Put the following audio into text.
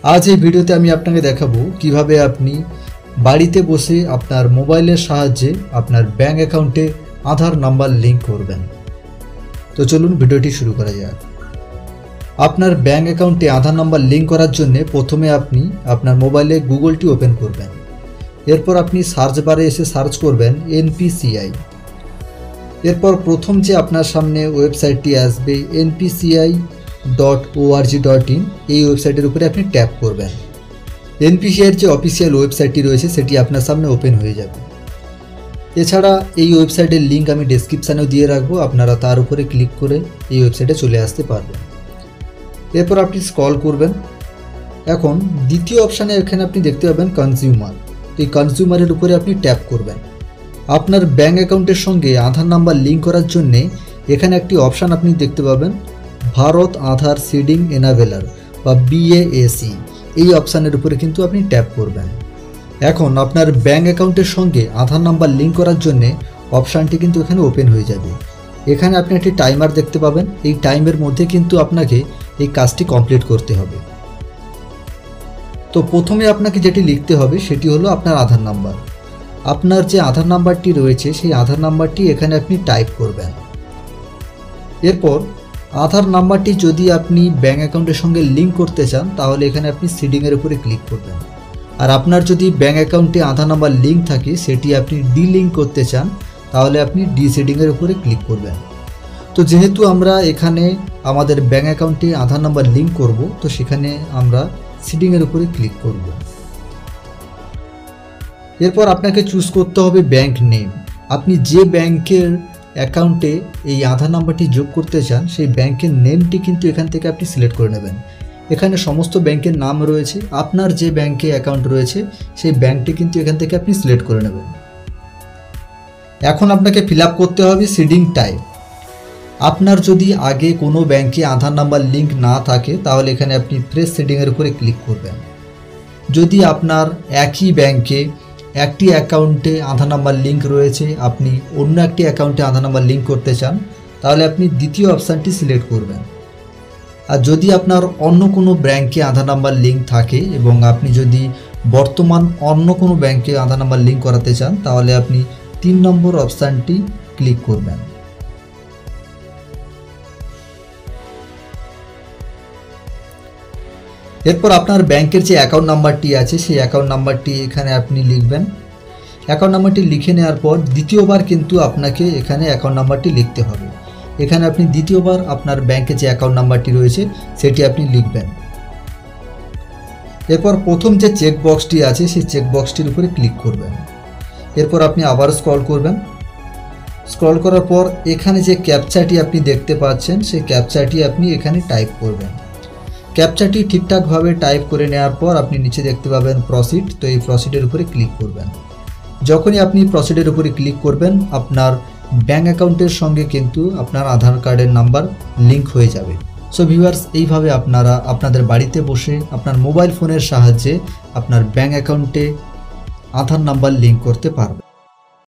आज এই ভিডিওতে আমি আপনাকে দেখাবো কিভাবে আপনি বাড়িতে বসে আপনার মোবাইলের সাহায্যে আপনার ব্যাংক অ্যাকাউন্টে আধার নাম্বার লিংক করবেন। তো চলুন ভিডিওটি শুরু করা যাক। আপনার ব্যাংক অ্যাকাউন্টে আধার নাম্বার লিংক করার জন্য প্রথমে আপনি আপনার মোবাইলে গুগলটি ওপেন করবেন। এরপর আপনি সার্চ বারে এসে সার্চ করবেন NPCI। এরপর প্রথম যে আপনার সামনে ওয়েবসাইটটি আসবে npci.org.in, এই ওয়েবসাইটের উপরে আপনি ট্যাপ করবেন। NPCIর যে অফিসিয়াল ওয়েবসাইটটি রয়েছে সেটি আপনার সামনে ওপেন হয়ে যাবে। এছাড়া এই ওয়েবসাইটের লিঙ্ক আমি ডেসক্রিপশানেও দিয়ে রাখবো, আপনারা তার উপরে ক্লিক করে এই ওয়েবসাইটে চলে আসতে পারবেন। এরপর আপনি স্ক্রল করবেন। এখন দ্বিতীয় অপশানে এখানে আপনি দেখতে পাবেন কনজিউমার। এই কনজিউমারের উপরে আপনি ট্যাপ করবেন। আপনার ব্যাংক অ্যাকাউন্টের সঙ্গে আধার নাম্বার লিঙ্ক করার জন্যে এখানে একটি অপশান আপনি দেখতে পাবেন, ভারত আধার সিডিং এনাবেলার বা BAC। এই অপশানের উপরে কিন্তু আপনি ট্যাপ করবেন। এখন আপনার ব্যাংক অ্যাকাউন্টের সঙ্গে আধার নাম্বার লিঙ্ক করার জন্যে অপশানটি কিন্তু এখানে ওপেন হয়ে যাবে। এখানে আপনি একটি টাইমার দেখতে পাবেন। এই টাইমের মধ্যে কিন্তু আপনাকে এই কাজটি কমপ্লিট করতে হবে। তো প্রথমে আপনাকে যেটি লিখতে হবে সেটি হলো আপনার আধার নাম্বার। আপনার যে আধার নাম্বারটি রয়েছে সেই আধার নাম্বারটি এখানে আপনি টাইপ করবেন। এরপর আধার নাম্বারটি যদি আপনি ব্যাংক অ্যাকাউন্টের সঙ্গে লিঙ্ক করতে চান তাহলে এখানে আপনি সিডিংয়ের উপরে ক্লিক করবেন। আর আপনার যদি ব্যাংক অ্যাকাউন্টে আধার নাম্বার লিঙ্ক থাকে সেটি আপনি ডিলিঙ্ক করতে চান তাহলে আপনি ডিসিডিংয়ের উপরে ক্লিক করবেন। তো যেহেতু আমরা এখানে আমাদের ব্যাংক অ্যাকাউন্টে আধার নাম্বার লিঙ্ক করব, তো সেখানে আমরা সিডিংয়ের উপরে ক্লিক করব। এরপর আপনাকে চুজ করতে হবে ব্যাংক নেম। আপনি যে ব্যাংকের অ্যাকাউন্টে এই আধার নাম্বারটি যোগ করতে চান সেই ব্যাংকের নেমটি কিন্তু এখান থেকে আপনি সিলেক্ট করে নেবেন। এখানে সমস্ত ব্যাংকের নাম রয়েছে, আপনার যে ব্যাংকে অ্যাকাউন্ট রয়েছে সেই ব্যাংকটি কিন্তু এখান থেকে আপনি সিলেক্ট করে নেবেন। এখন আপনাকে ফিল আপ করতে হবে সিডিং টাইপ। আপনার যদি আগে কোনো ব্যাংকে আধার নাম্বার লিঙ্ক না থাকে তাহলে এখানে আপনি ফ্রেশ সিডিংয়ের উপরে ক্লিক করবেন। যদি আপনার একই ব্যাংকে একটি অ্যাকাউন্টে আধার নাম্বার লিঙ্ক রয়েছে, আপনি অন্য একটি অ্যাকাউন্টে আধার নাম্বার লিঙ্ক করতে চান তাহলে আপনি দ্বিতীয় অপশানটি সিলেক্ট করবেন। আর যদি আপনার অন্য কোনো ব্যাংকে আধার নাম্বার লিঙ্ক থাকে এবং আপনি যদি বর্তমান অন্য কোনো ব্যাংকে আধার নাম্বার লিঙ্ক করাতে চান তাহলে আপনি 3 নম্বর অপশানটি ক্লিক করবেন। এরপর আপনার ব্যাংকের যে অ্যাকাউন্ট নাম্বারটি আছে সেই অ্যাকাউন্ট নাম্বারটি এখানে আপনি লিখবেন। অ্যাকাউন্ট নাম্বারটি লিখে নেওয়ার পর দ্বিতীয়বার কিন্তু আপনাকে এখানে অ্যাকাউন্ট নাম্বারটি লিখতে হবে। এখানে আপনি দ্বিতীয়বার আপনার ব্যাংকে যে অ্যাকাউন্ট নাম্বারটি রয়েছে সেটি আপনি লিখবেন। এরপর প্রথম যে চেক বক্সটি আছে সেই চেক বক্সটির উপরে ক্লিক করবেন। এরপর আপনি আবার স্ক্রল করবেন। স্ক্রল করার পর এখানে যে ক্যাপচাটি আপনি দেখতে পাচ্ছেন সেই ক্যাপচাটি আপনি এখানে টাইপ করবেন। ক্যাপচাটি ঠিকঠাকভাবে টাইপ করে নেওয়ার পর আপনি নিচে দেখতে পাবেন প্রসিড। তো এই প্রসিডের উপরে ক্লিক করবেন। যখনই আপনি প্রসিডের উপরে ক্লিক করবেন আপনার ব্যাংক অ্যাকাউন্টের সঙ্গে কিন্তু আপনার আধার কার্ডের নাম্বার লিঙ্ক হয়ে যাবে। সো ভিউয়ার্স, এইভাবে আপনারা আপনাদের বাড়িতে বসে আপনার মোবাইল ফোনের সাহায্যে আপনার ব্যাংক অ্যাকাউন্টে আধার নাম্বার লিঙ্ক করতে পারবেন।